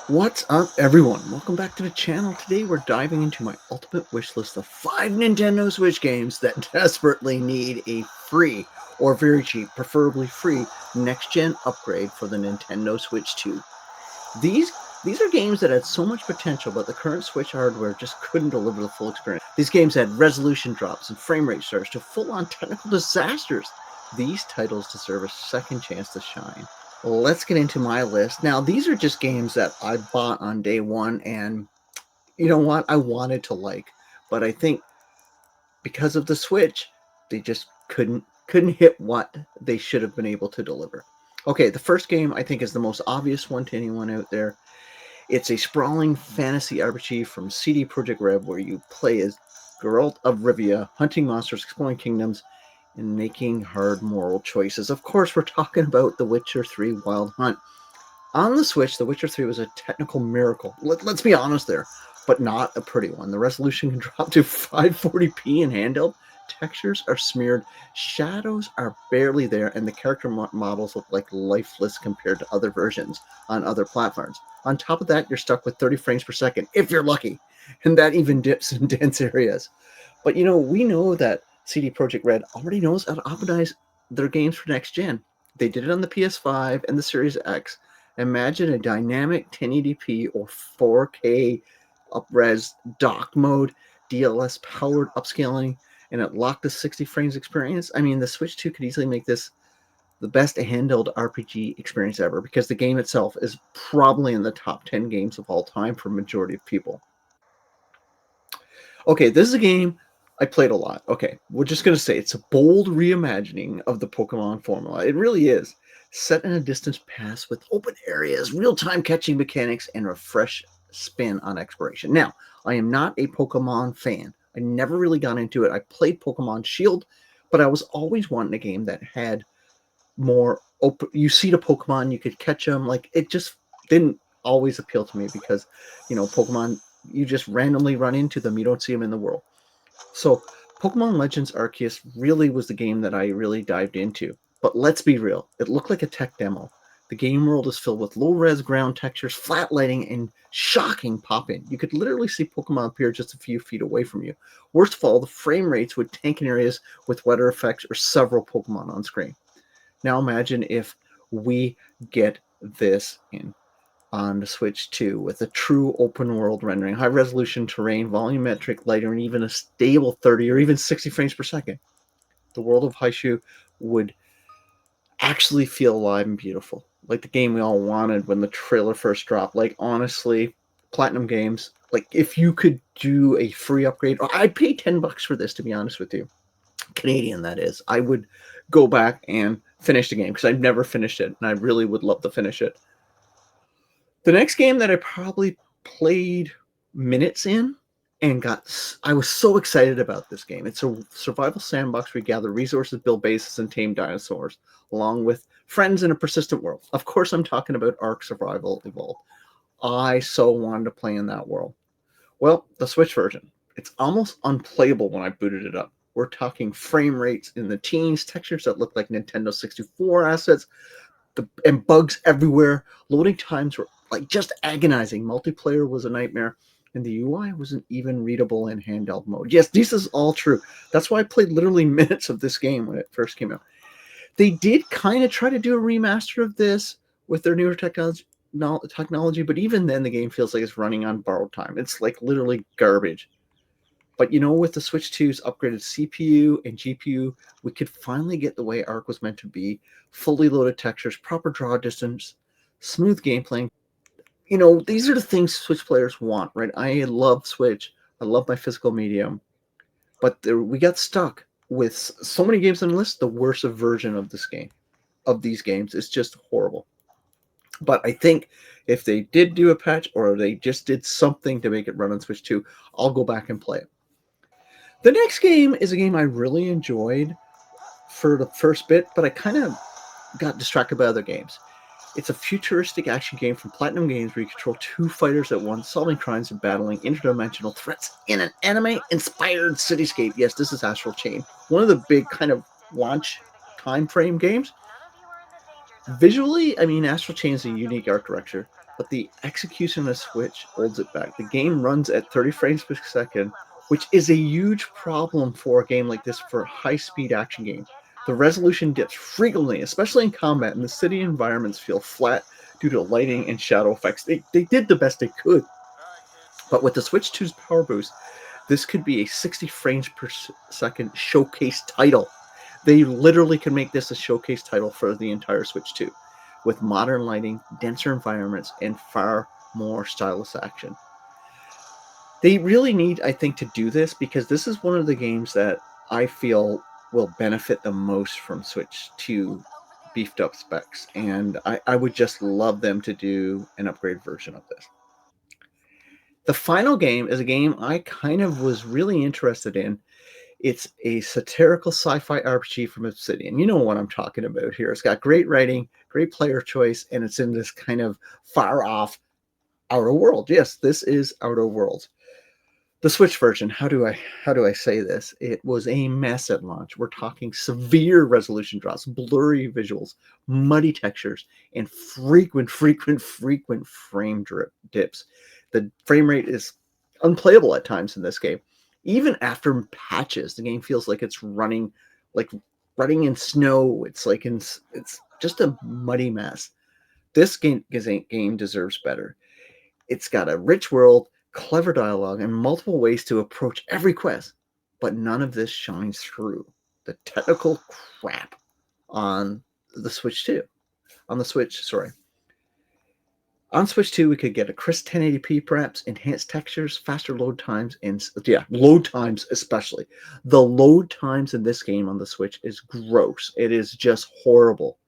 What's up, everyone? Welcome back to the channel. Today we're diving into my ultimate wish list of 5 Nintendo Switch games that desperately need a free or very cheap, preferably free, next-gen upgrade for the Nintendo Switch 2. These these are games that had so much potential, but the current Switch hardware just couldn't deliver the full experience. These games had resolution drops and frame rate surge to full-on technical disasters. These titles deserve a second chance to shine. Let's get into my list. Now, these are just games that I bought on day one, and you know what? I wanted to like, but I think because of the Switch, they just couldn't hit what they should have been able to deliver. Okay, the first game I think is the most obvious one to anyone out there. It's a sprawling fantasy RPG from CD Projekt Red where you play as Geralt of Rivia, hunting monsters, exploring kingdoms, and making hard moral choices. Of course, we're talking about The Witcher 3 Wild Hunt. On the Switch, The Witcher 3 was a technical miracle. Let's be honest there, but not a pretty one. The resolution can drop to 540p in handheld. Textures are smeared, shadows are barely there, and the character models look like lifeless compared to other versions on other platforms. On top of that, you're stuck with 30 frames per second, if you're lucky, and that even dips in dense areas. But we know that CD Projekt Red already knows how to optimize their games for next gen. They did it on the PS5 and the Series X. Imagine a dynamic 1080p or 4K upres dock mode, DLS powered upscaling, and it locked to 60 frames experience. I mean, the Switch 2 could easily make this the best handheld RPG experience ever because the game itself is probably in the top 10 games of all time for a majority of people. Okay, this is a game I played a lot. Okay, we're just going to say it's a bold reimagining of the Pokemon formula. It really is. Set in a distance past with open areas, real time catching mechanics, and a fresh spin on exploration. Now, I am not a Pokemon fan. I never really got into it. I played Pokemon Shield, but I was always wanting a game that had more open. You see the Pokemon, you could catch them. Like, it just didn't always appeal to me because, Pokemon, you just randomly run into them. You don't see them in the world. So Pokemon Legends Arceus really was the game that I really dived into. But let's be real, it looked like a tech demo. The game world is filled with low-res ground textures, flat lighting, and shocking pop-in. You could literally see Pokemon appear just a few feet away from you. Worst of all, the frame rates would tank in areas with weather effects or several Pokemon on screen. Now imagine if we get this in on the Switch 2 with a true open world rendering, high resolution terrain, volumetric lighting, and even a stable 30 or even 60 frames per second. The world of Haishu would actually feel alive and beautiful, like the game we all wanted when the trailer first dropped. Like, honestly, Platinum Games, like, if you could do a free upgrade, I'd pay $10 for this, to be honest with you. Canadian, that is. I would go back and finish the game because I've never finished it, and I really would love to finish it. The next game that I probably played minutes in and I was so excited about this game. It's a survival sandbox where you gather resources, build bases, and tame dinosaurs, along with friends in a persistent world. Of course, I'm talking about Ark Survival Evolved. I so wanted to play in that world. Well, the Switch version, it's almost unplayable when I booted it up. We're talking frame rates in the teens, textures that look like Nintendo 64 assets, and bugs everywhere. Loading times were like just agonizing. Multiplayer was a nightmare, and the UI wasn't even readable in handheld mode. Yes, this is all true. That's why I played literally minutes of this game when it first came out. They did kind of try to do a remaster of this with their newer technology, but even then the game feels like it's running on borrowed time. It's like literally garbage. But with the Switch 2's upgraded CPU and GPU, we could finally get the way Ark was meant to be. Fully loaded textures, proper draw distance, smooth gameplay. These are the things Switch players want, right? I love Switch. I love my physical medium. But we got stuck with so many games on the list. The worst version of these games, is just horrible. But I think if they did do a patch or they just did something to make it run on Switch 2, I'll go back and play it. The next game is a game I really enjoyed for the first bit, but I kind of got distracted by other games. It's a futuristic action game from Platinum Games where you control two fighters at once, solving crimes and battling interdimensional threats in an anime-inspired cityscape. Yes, this is Astral Chain, one of the big kind of launch time frame games. Visually, I mean, Astral Chain is a unique art director. but the execution of the Switch holds it back. The game runs at 30 frames per second, which is a huge problem for a game like this for a high-speed action game. The resolution dips frequently, especially in combat, and the city environments feel flat due to lighting and shadow effects. They did the best they could. But with the Switch 2's power boost, this could be a 60 frames per second showcase title. They literally can make this a showcase title for the entire Switch 2, with modern lighting, denser environments, and far more stylish action. They really need, I think, to do this because this is one of the games that I feel will benefit the most from Switch 2 beefed up specs, and I would just love them to do an upgraded version of this. The final game is a game I kind of was really interested in. It's a satirical sci-fi RPG from Obsidian. You know what I'm talking about here. It's got great writing, great player choice, and it's in this kind of far-off Outer World. Yes, this is Outer Worlds. The Switch version, how do I say this? It was a mess at launch. We're talking severe resolution drops, blurry visuals, muddy textures, and frequent frame dips. The frame rate is unplayable at times in this game. Even after patches, the game feels like it's running in snow. It's just a muddy mess. This game deserves better. It's got a rich world, clever dialogue, and multiple ways to approach every quest, but none of this shines through the technical crap on the Switch 2. On the Switch, sorry. On Switch 2, we could get a crisp 1080p perhaps, enhanced textures, faster load times, and load times especially. The load times in this game on the Switch is gross. It is just horrible.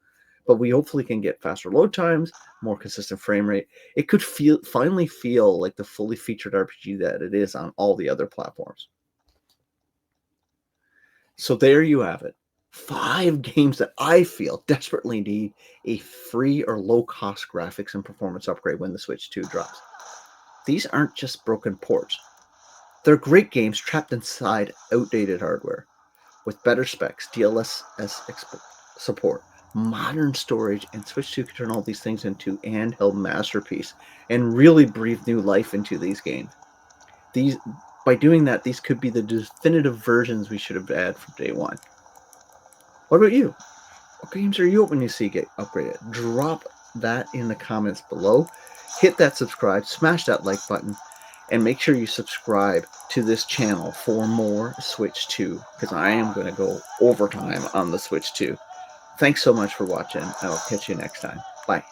But we hopefully can get faster load times, more consistent frame rate. It could finally feel like the fully featured RPG that it is on all the other platforms. So there you have it. 5 games that I feel desperately need a free or low-cost graphics and performance upgrade when the Switch 2 drops. These aren't just broken ports. They're great games trapped inside outdated hardware with better specs, DLSS support, modern storage, and Switch 2 can turn all these things into handheld masterpiece and really breathe new life into these games. By doing that, these could be the definitive versions we should have had from day one. What about you? What games are you hoping to see get upgraded? Drop that in the comments below. Hit that subscribe, smash that like button, and make sure you subscribe to this channel for more Switch 2, because I am going to go overtime on the Switch 2. Thanks so much for watching, and I'll catch you next time. Bye.